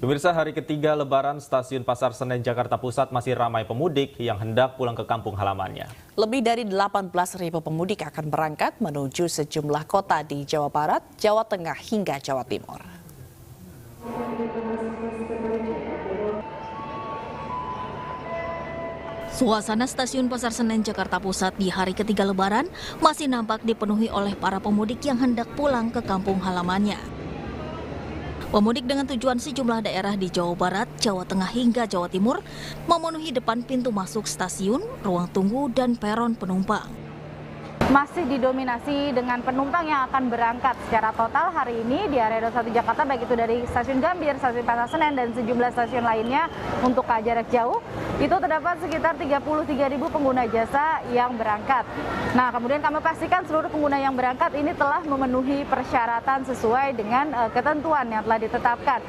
Pemirsa, hari ketiga Lebaran, Stasiun Pasar Senen Jakarta Pusat masih ramai pemudik yang hendak pulang ke kampung halamannya. Lebih dari 18.000 pemudik akan berangkat menuju sejumlah kota di Jawa Barat, Jawa Tengah hingga Jawa Timur. Suasana Stasiun Pasar Senen Jakarta Pusat di hari ketiga Lebaran masih nampak dipenuhi oleh para pemudik yang hendak pulang ke kampung halamannya. Pemudik dengan tujuan sejumlah daerah di Jawa Barat, Jawa Tengah hingga Jawa Timur memenuhi depan pintu masuk stasiun, ruang tunggu, dan peron penumpang. Masih didominasi dengan penumpang yang akan berangkat secara total hari ini di area 21 Jakarta, baik itu dari Stasiun Gambir, Stasiun Pasar Senen, dan sejumlah stasiun lainnya untuk ke jarak jauh. Itu terdapat sekitar 33.000 pengguna jasa yang berangkat. Nah, kemudian kami pastikan seluruh pengguna yang berangkat ini telah memenuhi persyaratan sesuai dengan ketentuan yang telah ditetapkan.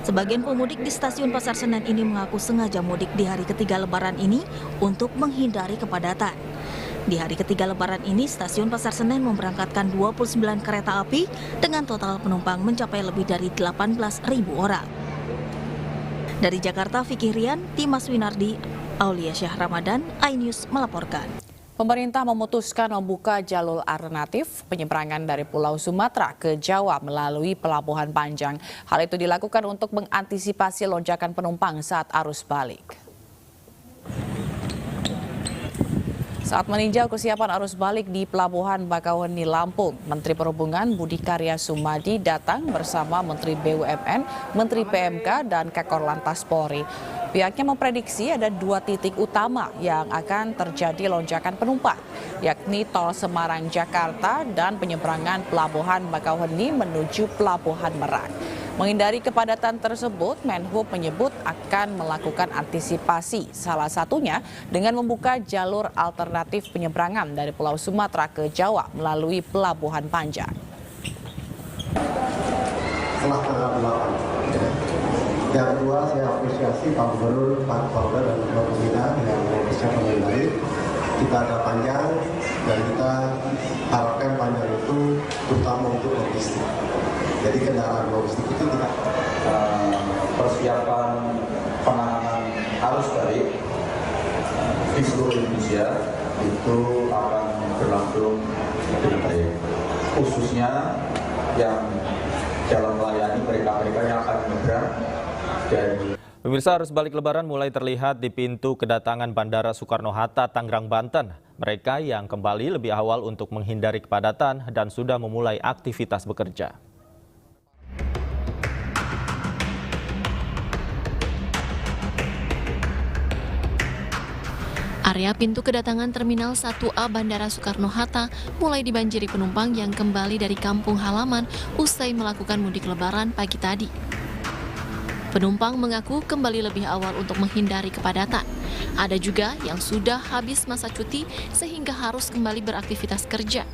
Sebagian pemudik di Stasiun Pasar Senen ini mengaku sengaja mudik di hari ketiga Lebaran ini untuk menghindari kepadatan. Di hari ketiga Lebaran ini, Stasiun Pasar Senen memberangkatkan 29 kereta api dengan total penumpang mencapai lebih dari 18.000 orang. Dari Jakarta, Vicky Rian, Dimas Winardi, Aulia Syah Ramadan, iNews melaporkan. Pemerintah memutuskan membuka jalur alternatif penyeberangan dari Pulau Sumatera ke Jawa melalui Pelabuhan Panjang. Hal itu dilakukan untuk mengantisipasi lonjakan penumpang saat arus balik. Saat meninjau kesiapan arus balik di Pelabuhan Bakauheni, Lampung, Menteri Perhubungan Budi Karya Sumadi datang bersama Menteri BUMN, Menteri PMK, dan Kakor Lantas Polri. Pihaknya memprediksi ada 2 titik utama yang akan terjadi lonjakan penumpang, yakni Tol Semarang Jakarta dan penyeberangan Pelabuhan Bakauheni menuju Pelabuhan Merak. Menghindari kepadatan tersebut, Menhub menyebut akan melakukan antisipasi, salah satunya dengan membuka jalur alternatif penyeberangan dari Pulau Sumatera ke Jawa melalui Pelabuhan Panjang. Setelah tanggal 8, yang kedua saya apresiasi Pak Gubernur, Pak Kapolda, dan Pak Pembina yang persiapan yang baik. Kita ada panjang dan kita harapkan panjang itu terutama untuk logistik. Jadi kendaraan logistik itu tidak persiapan penanganan arus balik di seluruh Indonesia itu akan berlangsung dengan baik, khususnya yang dalam melayani mereka-mereka yang akan menyeberang dari. Pemirsa, arus balik Lebaran mulai terlihat di pintu kedatangan Bandara Soekarno-Hatta, Tangerang, Banten. Mereka yang kembali lebih awal untuk menghindari kepadatan dan sudah memulai aktivitas bekerja. Area pintu kedatangan Terminal 1A Bandara Soekarno-Hatta mulai dibanjiri penumpang yang kembali dari kampung halaman usai melakukan mudik Lebaran pagi tadi. Penumpang mengaku kembali lebih awal untuk menghindari kepadatan. Ada juga yang sudah habis masa cuti sehingga harus kembali beraktivitas kerja.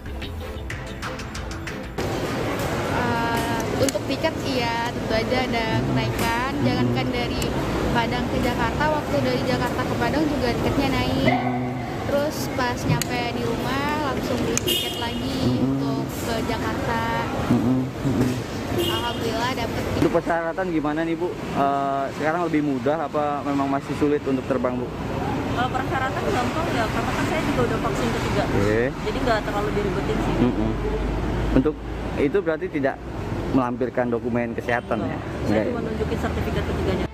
Untuk tiket iya, tentu aja ada kenaikan. Jangankan dari Padang ke Jakarta, waktu dari Jakarta ke Padang juga tiketnya naik. Terus pas nyampe di rumah langsung beli tiket lagi untuk ke Jakarta. Alhamdulillah dapet. Untuk persyaratan gimana nih Bu? Sekarang lebih mudah apa memang masih sulit untuk terbang Bu? Kalau persyaratan gampang ya, karena kan saya juga udah vaksin ketiga. Jadi nggak terlalu diribetin sih. Untuk itu berarti tidak melampirkan dokumen kesehatan ya? Saya cuma nunjukin sertifikat ketiganya.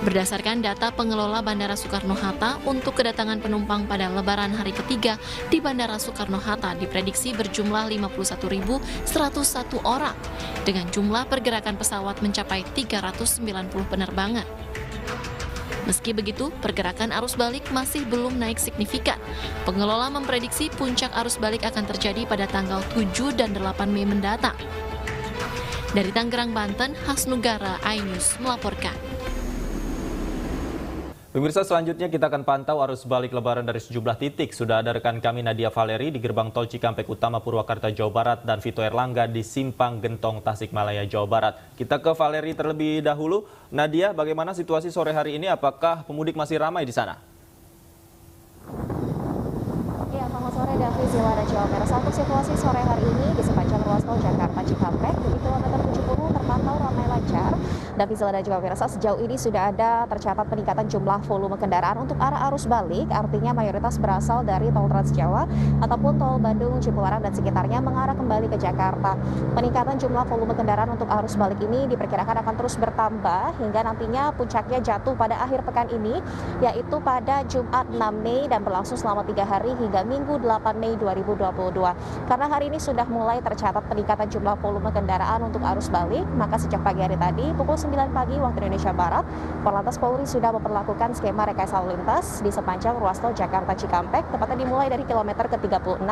Berdasarkan data pengelola Bandara Soekarno-Hatta, untuk kedatangan penumpang pada Lebaran hari ketiga di Bandara Soekarno-Hatta diprediksi berjumlah 51.101 orang, dengan jumlah pergerakan pesawat mencapai 390 penerbangan. Meski begitu, pergerakan arus balik masih belum naik signifikan. Pengelola memprediksi puncak arus balik akan terjadi pada tanggal 7 dan 8 Mei mendatang. Dari Tangerang, Banten, Hasnugara, iNews melaporkan. Pemirsa, selanjutnya kita akan pantau arus balik Lebaran dari sejumlah titik. Sudah ada rekan kami Nadia Valeri di Gerbang Tol Cikampek Utama Purwakarta, Jawa Barat, dan Vito Erlangga di Simpang Gentong, Tasikmalaya, Jawa Barat. Kita ke Valeri terlebih dahulu. Nadia, bagaimana situasi sore hari ini? Apakah pemudik masih ramai di sana? Ya, selamat sore Davi, Zilada, Jawa Barat. Untuk situasi sore hari ini di sepanjang ruas tol Jakarta Cikampek di kilometer 70 terpantau ramai lagi Davi Zila dan juga pemirsa, sejauh ini sudah ada tercatat peningkatan jumlah volume kendaraan untuk arah arus balik, artinya mayoritas berasal dari tol Trans Jawa ataupun tol Bandung, Cipularang dan sekitarnya mengarah kembali ke Jakarta. Peningkatan jumlah volume kendaraan untuk arus balik ini diperkirakan akan terus bertambah hingga nantinya puncaknya jatuh pada akhir pekan ini, yaitu pada Jumat 6 Mei dan berlangsung selama 3 hari hingga Minggu 8 Mei 2022. Karena hari ini sudah mulai tercatat peningkatan jumlah volume kendaraan untuk arus balik, maka sejak pagi hari tadi pukul 9 pagi waktu Indonesia Barat, Korlantas Polri sudah memperlakukan skema rekayasa lalu lintas di sepanjang ruas tol Jakarta Cikampek, tepatnya dimulai dari kilometer ke-36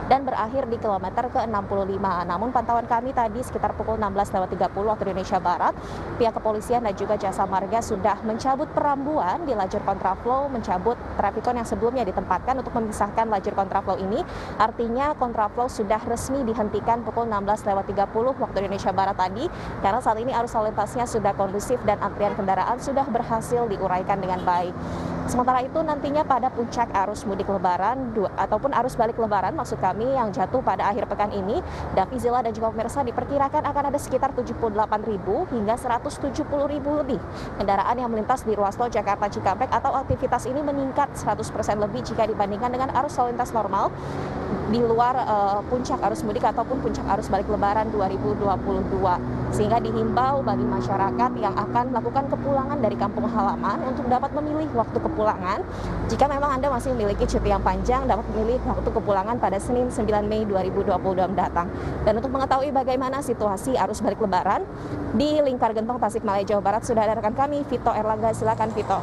dan berakhir di kilometer ke-65. Namun pantauan kami tadi sekitar pukul 16.30 waktu Indonesia Barat, pihak kepolisian dan juga jasa marga sudah mencabut perambuan di lajur kontraflow, mencabut trafikon yang sebelumnya ditempatkan untuk memisahkan lajur kontraflow ini. Artinya kontraflow sudah resmi dihentikan pukul 16.30 waktu Indonesia Barat tadi, karena saat ini arus lalu lintasnya sudah kondusif dan antrian kendaraan sudah berhasil diuraikan dengan baik. Sementara itu nantinya pada puncak arus mudik lebaran ataupun arus balik lebaran maksud kami yang jatuh pada akhir pekan ini, Davi Zila dan juga pemirsa, diperkirakan akan ada sekitar 78.000 hingga 170.000 lebih kendaraan yang melintas di ruas tol Jakarta Cikampek, atau aktivitas ini meningkat 100% lebih jika dibandingkan dengan arus lalu lintas normal di luar puncak arus mudik ataupun puncak arus balik lebaran 2022. Sehingga dihimbau bagi masyarakat yang akan melakukan kepulangan dari kampung halaman untuk dapat memilih waktu kepulangan. Jika memang Anda masih memiliki cuti yang panjang, dapat memilih waktu kepulangan pada Senin 9 Mei 2022 mendatang. Dan untuk mengetahui bagaimana situasi arus balik lebaran di Lingkar Gentong Tasikmalaya, Jawa Barat, sudah ada rekan kami Vito Erlangga. Silakan Vito.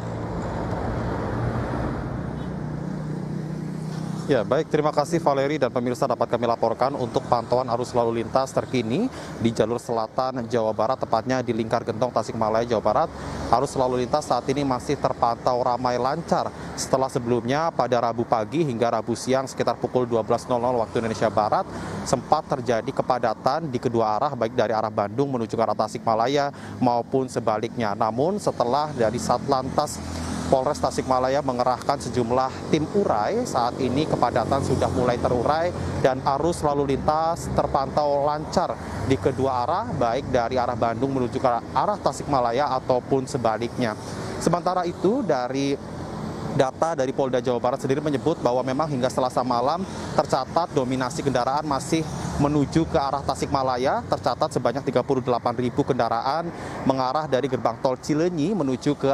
Ya, baik, terima kasih Valeri dan pemirsa, dapat kami laporkan untuk pantauan arus lalu lintas terkini di jalur selatan Jawa Barat, tepatnya di Lingkar Gentong Tasikmalaya, Jawa Barat. Arus lalu lintas saat ini masih terpantau ramai lancar setelah sebelumnya pada Rabu pagi hingga Rabu siang sekitar pukul 12.00 waktu Indonesia Barat sempat terjadi kepadatan di kedua arah, baik dari arah Bandung menuju ke arah Tasikmalaya maupun sebaliknya. Namun setelah dari Satlantas Polres Tasikmalaya mengerahkan sejumlah tim urai, saat ini kepadatan sudah mulai terurai dan arus lalu lintas terpantau lancar di kedua arah, baik dari arah Bandung menuju ke arah Tasikmalaya ataupun sebaliknya. Sementara itu, dari data dari Polda Jawa Barat sendiri menyebut bahwa memang hingga Selasa malam tercatat dominasi kendaraan masih menuju ke arah Tasikmalaya, tercatat sebanyak 38.000 kendaraan mengarah dari gerbang tol Cileunyi menuju ke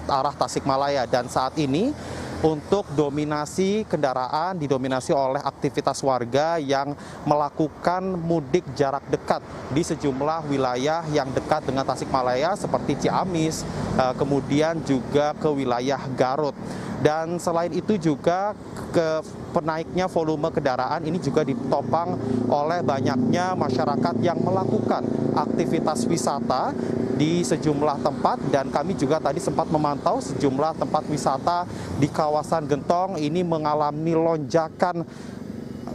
arah Tasikmalaya. Dan saat ini untuk dominasi kendaraan didominasi oleh aktivitas warga yang melakukan mudik jarak dekat di sejumlah wilayah yang dekat dengan Tasikmalaya seperti Ciamis, kemudian juga ke wilayah Garut. Dan selain itu juga penaiknya volume kendaraan ini juga ditopang oleh banyaknya masyarakat yang melakukan aktivitas wisata di sejumlah tempat, dan kami juga tadi sempat memantau sejumlah tempat wisata di kawasan Gentong ini mengalami lonjakan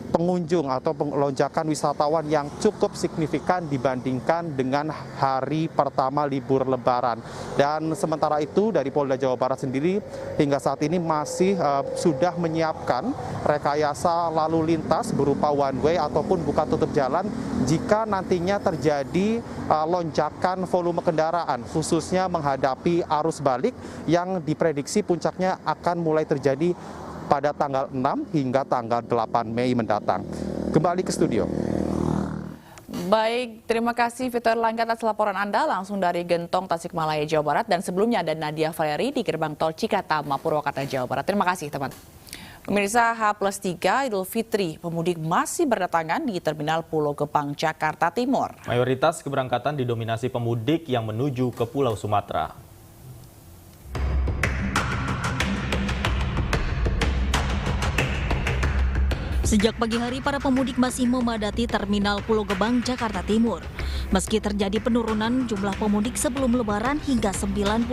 pengunjung atau lonjakan wisatawan yang cukup signifikan dibandingkan dengan hari pertama libur Lebaran. Dan sementara itu dari Polda Jawa Barat sendiri hingga saat ini masih sudah menyiapkan rekayasa lalu lintas berupa one way ataupun buka tutup jalan jika nantinya terjadi lonjakan volume kendaraan, khususnya menghadapi arus balik yang diprediksi puncaknya akan mulai terjadi pada tanggal 6 hingga tanggal 8 Mei mendatang. Kembali ke studio. Baik, terima kasih Vito Erlangga atas laporan Anda langsung dari Gentong, Tasikmalaya, Jawa Barat. Dan sebelumnya ada Nadia Valeri di gerbang tol Cikatama, Purwakarta, Jawa Barat. Terima kasih teman. Pemirsa, H+3 Idul Fitri, pemudik masih berdatangan di Terminal Pulau Gebang, Jakarta Timur. Mayoritas keberangkatan didominasi pemudik yang menuju ke Pulau Sumatera. Sejak pagi hari, para pemudik masih memadati Terminal Pulau Gebang, Jakarta Timur. Meski terjadi penurunan jumlah pemudik sebelum Lebaran hingga 90%,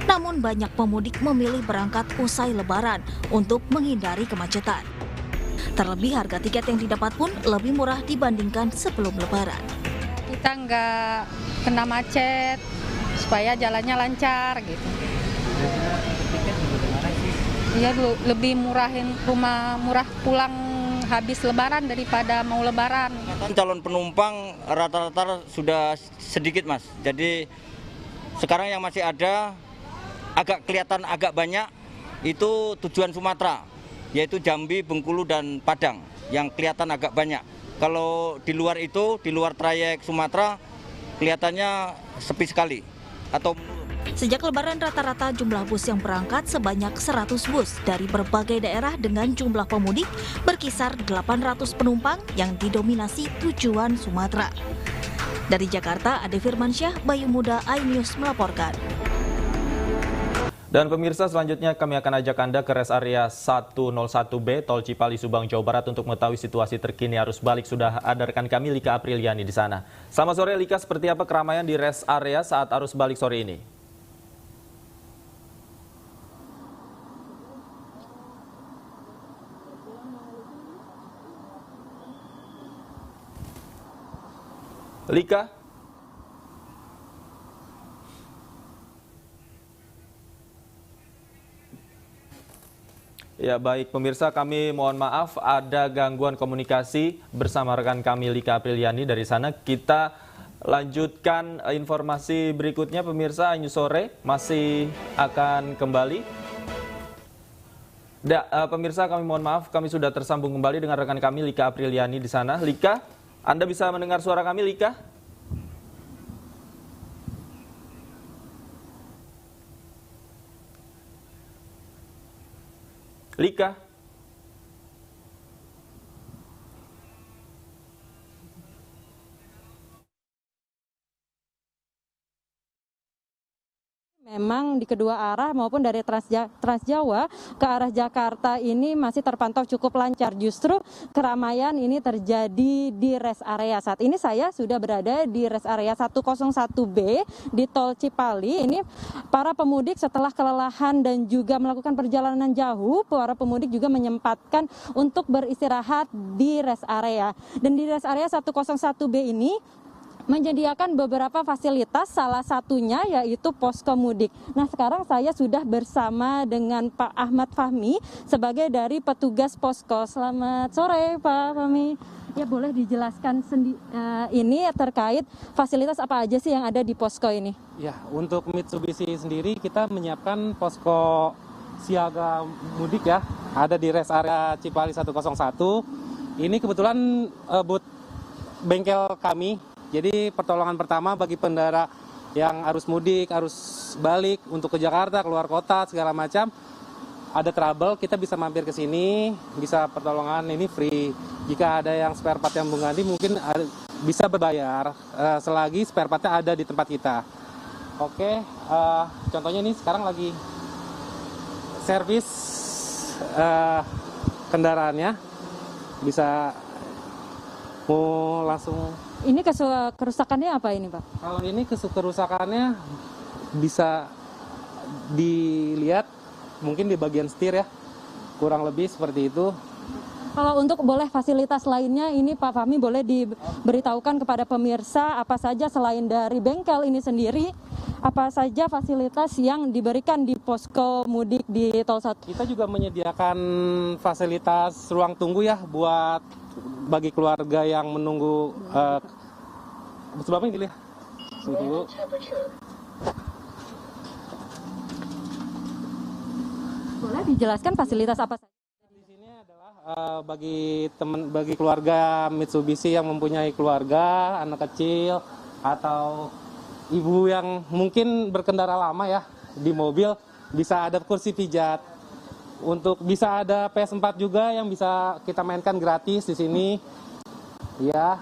namun banyak pemudik memilih berangkat usai Lebaran untuk menghindari kemacetan. Terlebih harga tiket yang didapat pun lebih murah dibandingkan sebelum Lebaran. Kita nggak kena macet, supaya jalannya lancar gitu. Iya, lebih murahin murah pulang habis Lebaran daripada mau Lebaran. Calon penumpang rata-rata sudah sedikit, Mas. Jadi Sekarang yang masih ada agak kelihatan agak banyak itu tujuan Sumatera, yaitu Jambi, Bengkulu, dan Padang yang kelihatan agak banyak. Kalau di luar itu, di luar trayek Sumatera, kelihatannya sepi sekali atau Sejak Lebaran rata-rata jumlah bus yang berangkat sebanyak 100 bus dari berbagai daerah dengan jumlah pemudik berkisar 800 penumpang yang didominasi tujuan Sumatera. Dari Jakarta, Ade Firmansyah, Bayu Muda, iNews melaporkan. Dan pemirsa, selanjutnya kami akan ajak Anda ke rest area 101B Tol Cipali Subang, Jawa Barat untuk mengetahui situasi terkini arus balik. Sudah ada rekan kami Lika Apriliani di sana. Selamat sore Lika, seperti apa keramaian di rest area saat arus balik sore ini? Lika? Ya baik pemirsa, kami mohon maaf ada gangguan komunikasi bersama rekan kami Lika Apriliani dari sana. Kita lanjutkan informasi berikutnya pemirsa. iNews Sore masih akan kembali. Pemirsa, kami mohon maaf, kami sudah tersambung kembali dengan rekan kami Lika Apriliani di sana. Lika, Anda bisa mendengar suara kami Lika? Lika? Memang di kedua arah maupun dari Transjawa ke arah Jakarta ini masih terpantau cukup lancar. Justru keramaian ini terjadi di rest area. Saat ini saya sudah berada di rest area 101B di Tol Cipali. Ini para pemudik setelah kelelahan dan juga melakukan perjalanan jauh, para pemudik juga menyempatkan untuk beristirahat di rest area. Dan di rest area 101B ini menyediakan beberapa fasilitas, salah satunya yaitu posko mudik. Nah, sekarang saya sudah bersama dengan Pak Ahmad Fahmi sebagai dari petugas posko. Selamat sore Pak Fahmi. Ya, boleh dijelaskan ini terkait fasilitas apa aja sih yang ada di posko ini? Ya, untuk Mitsubishi sendiri kita menyiapkan posko siaga mudik ya, ada di rest area Cipali 101. Ini kebetulan booth bengkel kami. Jadi pertolongan pertama bagi pengendara yang arus mudik, arus balik untuk ke Jakarta, keluar kota, segala macam, ada trouble, kita bisa mampir ke sini, bisa pertolongan ini free. Jika ada yang spare part yang mengganti mungkin bisa berbayar selagi spare partnya ada di tempat kita. Oke, contohnya ini sekarang lagi servis kendaraannya, bisa mau langsung. Ini kerusakannya apa ini Pak? Kalau ini kerusakannya bisa dilihat mungkin di bagian setir ya, kurang lebih seperti itu. Kalau untuk boleh fasilitas lainnya ini Pak Fahmi boleh diberitahukan kepada pemirsa apa saja selain dari bengkel ini sendiri, apa saja fasilitas yang diberikan di posko mudik di Tol 1? Kita juga menyediakan fasilitas ruang tunggu ya buat bagi keluarga yang menunggu sebab ini lihat. Tunggu. Boleh dijelaskan fasilitas apa saja? Di sini adalah bagi keluarga Mitsubishi yang mempunyai keluarga, anak kecil atau ibu yang mungkin berkendara lama ya di mobil, bisa ada kursi pijat. Untuk bisa ada PS4 juga yang bisa kita mainkan gratis di sini. Ya.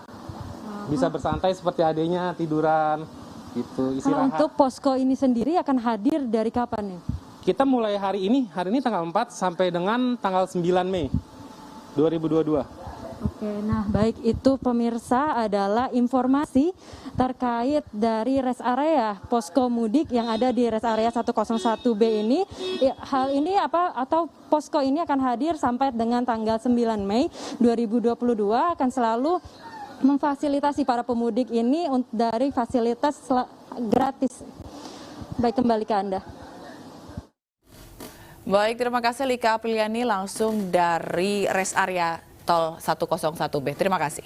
Bisa bersantai seperti adanya tiduran gitu, istirahat. Kalau untuk posko ini sendiri akan hadir dari kapan nih? Kita mulai hari ini tanggal 4 sampai dengan tanggal 9 Mei 2022. Oke, nah baik itu pemirsa adalah informasi terkait dari rest area posko mudik yang ada di rest area 101B ini. Hal ini atau posko ini akan hadir sampai dengan tanggal 9 Mei 2022 akan selalu memfasilitasi para pemudik ini dari fasilitas gratis. Baik, kembali ke Anda. Baik, terima kasih Lika Apriliani langsung dari rest area Tol 101B. Terima kasih.